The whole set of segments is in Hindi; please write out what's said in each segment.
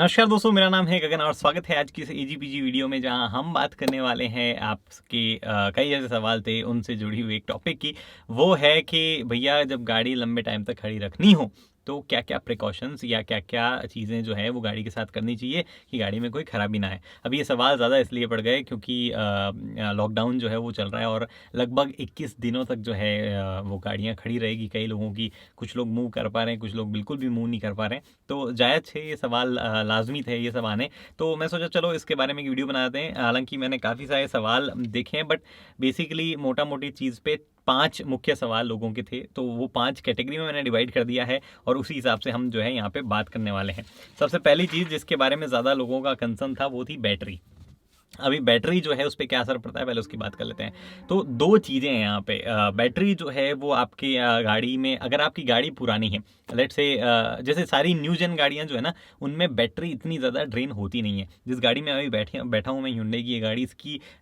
नमस्कार दोस्तों, मेरा नाम है गगन और स्वागत है आज की इस एजीपीजी वीडियो में, जहां हम बात करने वाले हैं आपके कई ऐसे सवाल थे उनसे जुड़ी हुई एक टॉपिक की। वो है कि भैया जब गाड़ी लंबे टाइम तक खड़ी रखनी हो तो क्या क्या प्रिकॉशंस या क्या क्या चीज़ें जो है वो गाड़ी के साथ करनी चाहिए कि गाड़ी में कोई ख़राबी ना आए। अब ये सवाल ज़्यादा इसलिए पड़ गए क्योंकि लॉकडाउन जो है वो चल रहा है और लगभग 21 दिनों तक जो है वो गाड़ियाँ खड़ी रहेगी कई लोगों की। कुछ लोग मूव कर पा रहे हैं, कुछ लोग बिल्कुल भी मूव नहीं कर पा रहे हैं। तो जायज़ थे ये सवाल, लाज़मी थे ये सब आने। तो मैं सोचा चलो इसके बारे में एक वीडियो बना देते हैं। हालाँकि मैंने काफ़ी सारे सवाल देखे हैं, बट बेसिकली मोटा-मोटी चीज़ पे 5 मुख्य सवाल लोगों के थे, तो वो 5 कैटेगरी में मैंने डिवाइड कर दिया है और उसी हिसाब से हम जो है यहाँ पे बात करने वाले हैं। सबसे पहली चीज़ जिसके बारे में ज़्यादा लोगों का कंसर्न था वो थी बैटरी। अभी बैटरी जो है उस पे क्या असर पड़ता है, पहले उसकी बात कर लेते हैं। तो 2 चीज़ें हैं यहाँ पे। बैटरी जो है वो आपकी गाड़ी में, अगर आपकी गाड़ी पुरानी है, लेट्स से जैसे सारी न्यू जेन गाड़ियाँ जो है ना, उनमें बैटरी इतनी ज़्यादा ड्रेन होती नहीं है। जिस गाड़ी में अभी बैठा हूँ मैं, hyundai की ये गाड़ी,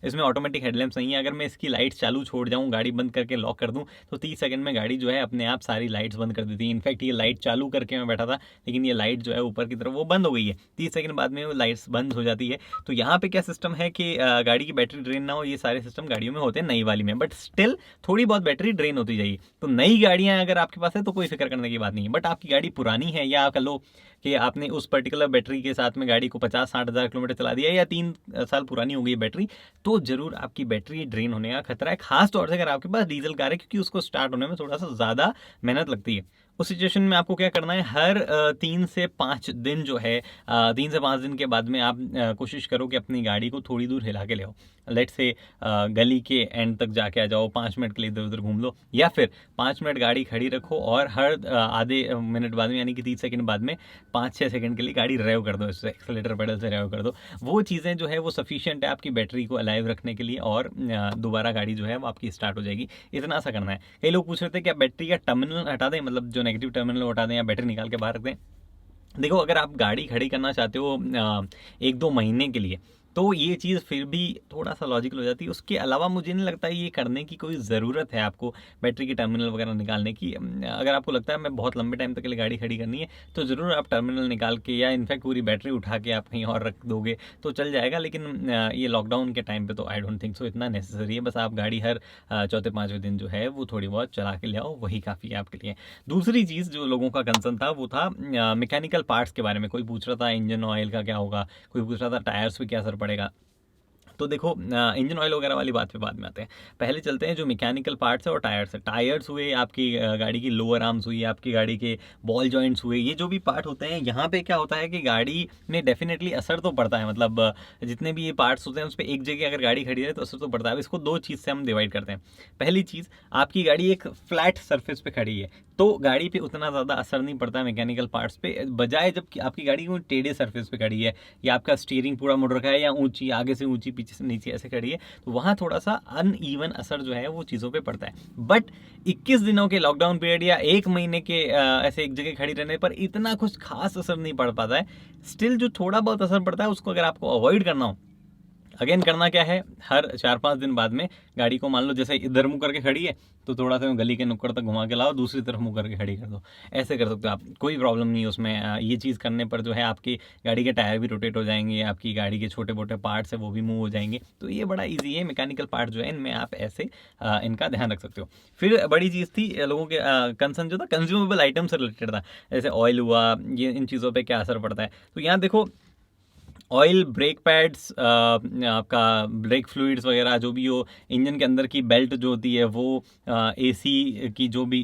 इसमें ऑटोमेटिक हेडलैम्प्स नहीं है। अगर मैं इसकी लाइट्स चालू छोड़ जाऊँ, गाड़ी बंद करके लॉक कर दूँ, तो 30 सेकंड में गाड़ी जो है अपने आप सारी लाइट्स बंद कर देती है। इनफैक्ट ये लाइट चालू करके मैं बैठा था, लेकिन ये लाइट जो है ऊपर की तरफ वो बंद हो गई है। 30 सेकंड बाद में वो लाइट्स बंद हो जाती है। तो यहाँ पे क्या सिस्टम है कि गाड़ी की बैटरी ड्रेन ना हो, ये सारे सिस्टम गाड़ियों में होते हैं नई वाली में, बट स्टिल थोड़ी बहुत बैटरी ड्रेन होती जाएगी। तो नई गाड़ियां अगर आपके पास है तो कोई फिक्र करने की बात नहीं है। बट आपकी गाड़ी पुरानी है, या कह लो कि आपने उस पर्टिकुलर बैटरी के साथ में गाड़ी को 50-60 हज़ार किलोमीटर चला दिया, या 3 साल पुरानी हो गई बैटरी, तो जरूर आपकी बैटरी ड्रेन होने का खतरा है। खास तौर से अगर आपके पास डीजल कार है, क्योंकि उसको स्टार्ट होने में थोड़ा सा ज़्यादा मेहनत लगती है। उस सिचुएशन में आपको क्या करना है, हर 3 से 5 दिन जो है, 3 से 5 दिन के बाद में आप कोशिश करो कि अपनी गाड़ी को थोड़ी दूर हिला के ले आओ। लेट से गली के एंड तक जाके आ जाओ, 5 मिनट के लिए इधर उधर घूम लो, या फिर 5 मिनट गाड़ी खड़ी रखो और हर आधे मिनट बाद में, यानी कि 30 सेकंड बाद में 5-6 सेकंड के लिए गाड़ी रेव कर दो, इससे एक्सेलेटर पेडल से रेव कर दो। वो चीज़ें जो है वो सफिशिएंट है आपकी बैटरी को अलाइव रखने के लिए, और दोबारा गाड़ी जो है वो आपकी स्टार्ट हो जाएगी। इतना सा करना है। कई लोग पूछ रहे थे कि बैटरी का टर्मिनल हटा दें, मतलब जो नेगेटिव टर्मिनल हटा दें या बैटरी निकाल के बाहर रख दें। देखो, अगर आप गाड़ी खड़ी करना चाहते हो 1-2 महीने के लिए, तो ये चीज़ फिर भी थोड़ा सा लॉजिकल हो जाती है। उसके अलावा मुझे नहीं लगता ये करने की कोई ज़रूरत है आपको, बैटरी की टर्मिनल वगैरह निकालने की। अगर आपको लगता है मैं बहुत लंबे टाइम तक के लिए गाड़ी खड़ी करनी है, तो ज़रूर आप टर्मिनल निकाल के, या इनफैक्ट पूरी बैटरी उठा के आप कहीं और रख दोगे तो चल जाएगा। लेकिन ये लॉकडाउन के टाइम पे तो आई डोंट थिंक सो इतना नेसेसरी है। बस आप गाड़ी हर चौथे पाँचवें दिन जो है वो थोड़ी बहुत चला के ले आओ, वही काफ़ी है आपके लिए। दूसरी चीज़ जो लोगों का कंसर्न था वो था मैकेनिकल पार्ट्स के बारे में। कोई पूछ रहा था इंजन ऑयल का क्या होगा, कोई पूछ रहा था टायर्स पे क्या असर पड़ेगा। तो देखो, इंजन ऑयल वगैरह वाली बात पे बाद में आते हैं। पहले चलते हैं जो मैकेनिकल पार्ट्स है और टायर्स है। टायर्स हुए आपकी गाड़ी की लोअर आर्म्स हुई, आपकी गाड़ी के बॉल जॉइंट्स हुए, ये जो भी पार्ट होते हैं, यहाँ पे क्या होता है कि गाड़ी में डेफिनेटली असर तो पड़ता है। मतलब जितने भी ये पार्ट्स होते हैं उस पर एक जगह अगर गाड़ी खड़ी है तो असर तो पड़ता है। अब इसको 2 चीज़ से हम डिवाइड करते हैं। पहली चीज़, आपकी गाड़ी एक फ्लैट सर्फेस पे खड़ी है तो गाड़ी पे उतना ज़्यादा असर नहीं पड़ता मैकेनिकल पार्ट्स पे, बजाय जब आपकी गाड़ी को टेढ़े सर्फेस पे खड़ी है, या आपका स्टीयरिंग पूरा मुड़ रखा है, या ऊंची आगे से ऊंची पीछे से नीचे ऐसे खड़ी है, तो वहाँ थोड़ा सा अनइवन असर जो है वो चीज़ों पे पड़ता है। बट 21 दिनों के लॉकडाउन पीरियड या 1 महीने के ऐसे एक जगह खड़ी रहने पर इतना कुछ खास असर नहीं पड़ पाता है। स्टिल जो थोड़ा बहुत असर पड़ता है उसको अगर आपको अवॉइड करना हो, अगेन करना क्या है, हर 4-5 दिन बाद में गाड़ी को, मान लो जैसे इधर मुंह करके खड़ी है, तो थोड़ा सा गली के नुक्कड़ तक घुमा के लाओ, दूसरी तरफ मुंह करके खड़ी कर दो। ऐसे कर सकते हो आप, कोई प्रॉब्लम नहीं है उसमें। ये चीज़ करने पर जो है आपकी गाड़ी के टायर भी रोटेट हो जाएंगे, आपकी गाड़ी के छोटे मोटे पार्ट्स है वो भी मूव हो जाएंगे। तो ये बड़ा ईजी है। मैकेनिकल पार्ट जो है इनमें आप ऐसे इनका ध्यान रख सकते हो। फिर बड़ी चीज़ थी लोगों के कंसर्न जो था कंज्यूमेबल आइटम से रिलेटेड था, जैसे ऑयल हुआ, ये इन चीज़ों पर क्या असर पड़ता है। तो यहाँ देखो, ऑयल, ब्रेक पैड्स, आपका ब्रेक फ्लूइड्स वगैरह जो भी हो, इंजन के अंदर की बेल्ट जो होती है वो, एसी की जो भी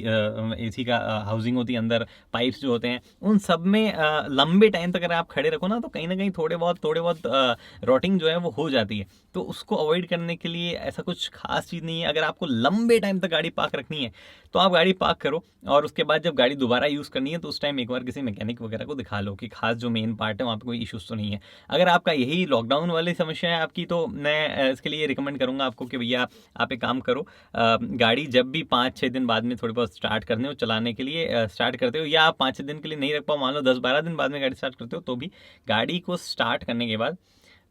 एसी का हाउसिंग होती है अंदर, पाइप्स जो होते हैं, उन सब में लंबे टाइम तक अगर आप खड़े रखो ना, तो कहीं ना कहीं थोड़े बहुत रॉटिंग जो है वो हो जाती है। तो उसको अवॉइड करने के लिए ऐसा कुछ खास चीज़ नहीं है। अगर आपको लंबे टाइम तक गाड़ी पार्क रखनी है तो आप गाड़ी पार्क करो, और उसके बाद जब गाड़ी दोबारा यूज़ करनी है तो उस टाइम एक बार किसी मैकेनिक वगैरह को दिखा लो कि खास जो मेन पार्ट है वहाँ पे कोई इश्यूज़ तो नहीं है। अगर आपका यही लॉकडाउन वाली समस्या है आपकी, तो मैं इसके लिए रिकमेंड करूंगा आपको कि भैया आप एक काम करो, गाड़ी जब भी 5-6 दिन बाद में थोड़ी बहुत स्टार्ट करने हो, चलाने के लिए स्टार्ट करते हो, या आप 5-6 दिन के लिए नहीं रख पाओ, मान लो 10-12 दिन बाद में गाड़ी स्टार्ट करते हो, तो भी गाड़ी को स्टार्ट करने के बाद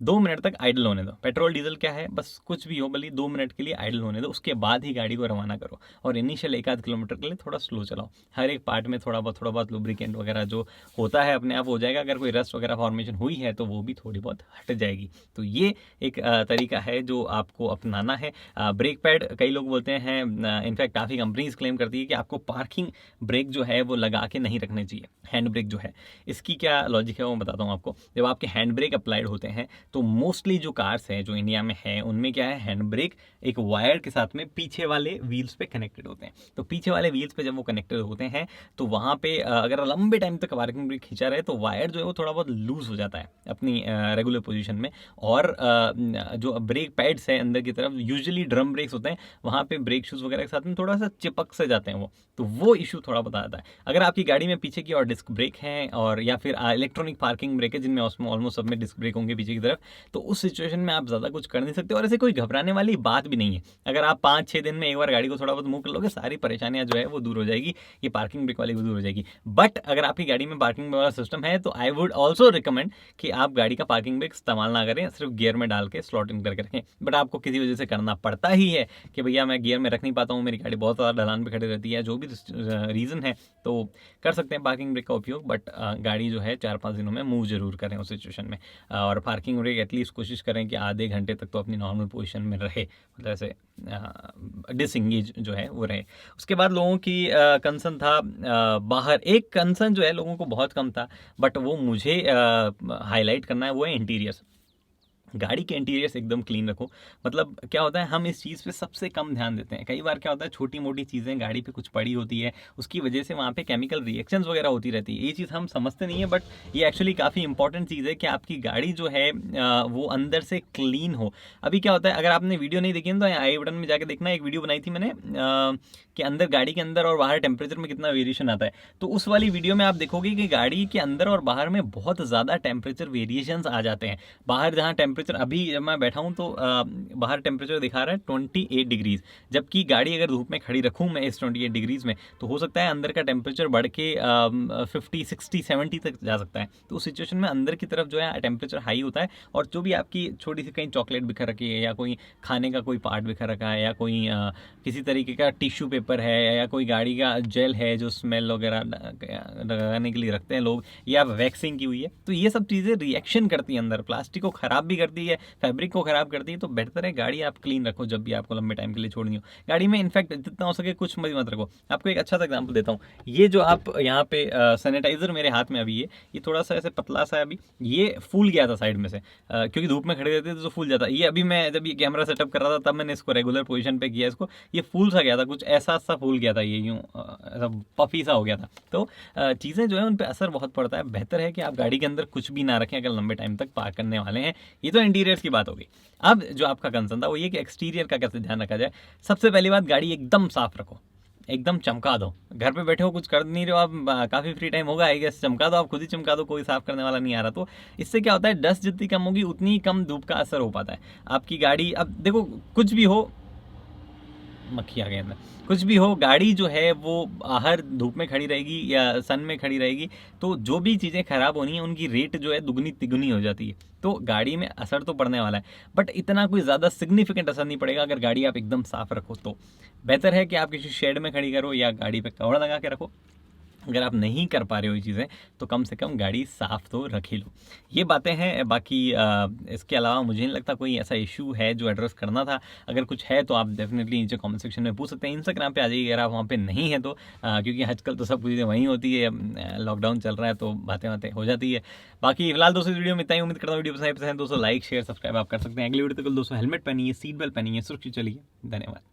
2 मिनट तक आइडल होने दो। पेट्रोल डीजल क्या है, बस कुछ भी हो भले 2 मिनट के लिए आइडल होने दो, उसके बाद ही गाड़ी को रवाना करो। और इनिशियल 1 आध किलोमीटर के लिए थोड़ा स्लो चलाओ। हर एक पार्ट में थोड़ा बहुत लुब्रिकेंट वगैरह जो होता है अपने आप हो जाएगा। अगर कोई रस्ट वगैरह फॉर्मेशन हुई है तो वो भी थोड़ी बहुत हट जाएगी। तो ये एक तरीका है जो आपको अपनाना है। ब्रेक पैड कई लोग बोलते हैं, इनफैक्ट काफ़ी कंपनीज क्लेम करती है कि आपको पार्किंग ब्रेक जो है वो लगा के नहीं रखने चाहिए। हैंड ब्रेक जो है, इसकी क्या लॉजिक है वो बताता हूँ आपको। जब आपके हैंड ब्रेक अप्लाइड होते हैं तो मोस्टली जो कार्स हैं जो इंडिया में है उनमें क्या है, हैंड ब्रेक एक वायर के साथ में पीछे वाले व्हील्स पे कनेक्टेड होते हैं। तो पीछे वाले व्हील्स पे जब वो कनेक्टेड होते हैं तो वहाँ पे अगर लंबे टाइम तक पार्किंग ब्रेक खींचा रहे तो वायर जो है वो थोड़ा बहुत लूज हो जाता है अपनी रेगुलर पोजीशन में। और जो ब्रेक पैड्स है अंदर की तरफ, यूजुअली ड्रम ब्रेक्स होते हैं, वहाँ पे ब्रेक शूज वगैरह के साथ में थोड़ा सा चिपक से जाते हैं वो इशू थोड़ा बता आता है। अगर आपकी गाड़ी में पीछे की और डिस्क ब्रेक है और या फिर इलेक्ट्रॉनिक पार्किंग ब्रेक है जिनमें ऑलमोस्ट सब में डिस्क ब्रेक होंगे पीछे की तरफ, तो उस सिचुएशन में आप ज़्यादा कुछ कर नहीं सकते। और ऐसे कोई घबराने वाली बात भी नहीं है। अगर आप 5-6 दिन में एक बार गाड़ी को थोड़ा बहुत मूव कर लोगे, सारी परेशानियां जो है वो दूर हो जाएगी। ये पार्किंग ब्रेक वाली भी दूर हो जाएगी। बट अगर आपकी गाड़ी में पार्किंग वाला सिस्टम है तो आई वुड ऑल्सो रिकमेंड कि आप गाड़ी का पार्किंग ब्रेक इस्तेमाल ना करें, सिर्फ गियर में डाल के स्लॉट इन करके रखें। बट आपको किसी वजह से करना पड़ता ही है कि भैया मैं गियर में रख नहीं पाता हूँ, मेरी गाड़ी बहुत ज़्यादा ढलान पे खड़ी रहती है, जो भी रीज़न है, तो कर सकते हैं पार्किंग ब्रेक का उपयोग। बट गाड़ी जो है 4-5 दिनों में मूव जरूर करें उस सिचुएशन में। और पार्किंग ब्रेक एटलीस्ट कोशिश करें कि आधे घंटे तक तो अपनी नॉर्मल पोजीशन में रहे, मतलब ऐसे डिसएंगेज जो है वो रहे। उसके बाद लोगों की कंसर्न था बाहर, एक कंसर्न जो है लोगों को बहुत कम था बट वो मुझे हाईलाइट करना है, वो है इंटीरियर्स। गाड़ी के इंटीरियर्स एकदम क्लीन रखो। मतलब क्या होता है, हम इस चीज़ पे सबसे कम ध्यान देते हैं। कई बार क्या होता है, छोटी मोटी चीज़ें गाड़ी पे कुछ पड़ी होती है, उसकी वजह से वहाँ पे केमिकल रिएक्शंस वगैरह होती रहती है। ये चीज़ हम समझते नहीं है बट ये एक्चुअली काफ़ी इंपॉर्टेंट चीज़ है कि आपकी गाड़ी जो है वो अंदर से क्लीन हो। अभी क्या होता है, अगर आपने वीडियो नहीं देखी तो आई बटन में जाकर देखना, एक वीडियो बनाई थी मैंने कि अंदर गाड़ी के अंदर और बाहर टेम्परेचर में कितना वेरिएशन आता है। तो उस वाली वीडियो में आप देखोगे कि गाड़ी के अंदर और बाहर में बहुत ज़्यादा टेम्परेचर वेरिएशंस आ जाते हैं। बाहर जहाँ टेम्परेचर, अभी जब मैं बैठा हूँ तो बाहर टेम्परेचर दिखा रहा है 28 डिग्रीज, जबकि गाड़ी अगर धूप में खड़ी रखूँ मैं इस 28 डिग्रीज में तो हो सकता है अंदर का टेम्परेचर बढ़ के 50, 60, 70 तक जा सकता है। तो उस सिचुएशन में अंदर की तरफ जो है टेम्परेचर हाई होता है और जो भी आपकी छोटी सी कहीं चॉकलेट बिखर रखी है या कोई खाने का कोई पार्ट बिखर रखा है या कोई किसी तरीके का टिश्यू पेपर है या कोई गाड़ी का जेल है जो स्मेल वगैरह लगाने के लिए रखते हैं लोग, या वैक्सिंग की हुई है, तो ये सब चीज़ें रिएक्शन करती है अंदर, प्लास्टिक को ख़राब भी करती है, फैब्रिक को ख़राब करती है। तो बेहतर है गाड़ी आप क्लीन रखो जब भी आपको लंबे टाइम के लिए छोड़नी हो। गाड़ी में इनफैक्ट जितना हो सके कुछ मत रखो। आपको एक अच्छा सा एग्जाम्पल देता हूँ, ये जो आप यहाँ पे सैनिटाइजर मेरे हाथ में अभी ये थोड़ा सा ऐसे पतला सा है, अभी ये फूल गया था साइड में से क्योंकि धूप में खड़े रहते थे तो फूल जाता। ये अभी मैं जब ये कैमरा सेटअप कर रहा था तब मैंने इसको रेगुलर पोजीशन पे किया, इसको ये फूल सा गया था, कुछ ऐसा सा फूल गया था, ये यूँ ऐसा पफी सा हो गया था। तो चीज़ें जो है उन पर असर बहुत पड़ता है। बेहतर है कि आप गाड़ी के अंदर कुछ भी ना रखें अगर लंबे टाइम तक पार्क करने वाले हैं। ये तो इंटीरियर्स की बात हो गई। अब जो आपका कंसर्न था वो ये कि एक्सटीरियर का कैसे ध्यान रखा जाए। सबसे पहली बात, गाड़ी एकदम साफ रखो, एकदम चमका दो। घर पे बैठे हो, कुछ कर नहीं रहे हो आप, काफ़ी फ्री टाइम होगा आई गेस, चमका दो, आप खुद ही चमका दो, कोई साफ करने वाला नहीं आ रहा। तो इससे क्या होता है, डस्ट जितनी कम होगी उतनी ही कम धूप का असर हो पाता है आपकी गाड़ी। अब देखो कुछ भी हो, मक्खी आ गए अंदर, कुछ भी हो, गाड़ी जो है वो बाहर धूप में खड़ी रहेगी या सन में खड़ी रहेगी तो जो भी चीज़ें खराब होनी है उनकी रेट जो है दुगनी तिगुनी हो जाती है। तो गाड़ी में असर तो पड़ने वाला है बट इतना कोई ज़्यादा सिग्निफिकेंट असर नहीं पड़ेगा अगर गाड़ी आप एकदम साफ रखो। तो बेहतर है कि आप किसी शेड में खड़ी करो या गाड़ी पे कवर लगा के रखो। अगर आप नहीं कर पा रहे हो ये चीज़ें तो कम से कम गाड़ी साफ़ तो रख ही लो। ये बातें हैं। बाकी इसके अलावा मुझे नहीं लगता कोई ऐसा इशू है जो एड्रेस करना था। अगर कुछ है तो आप डेफिनेटली नीचे कमेंट सेक्शन में पूछ सकते हैं। इंस्टाग्राम पे आ जाइए अगर आप वहाँ पे नहीं है तो, क्योंकि आजकल तो सब चीज़ें वहीं होती है, लॉकडाउन चल रहा है तो बातें हो जाती है। बाकी फिलहाल दोस्तों वीडियो में इतना ही। उम्मीद करता हूँ वीडियो पसंद है दोस्तों, लाइक शेयर सब्सक्राइब आप कर सकते हैं। अगली वीडियो तक दोस्तों हेलमेट पहनिए, सीट बेल्ट पहनिए, सुरक्षित चलिए। धन्यवाद।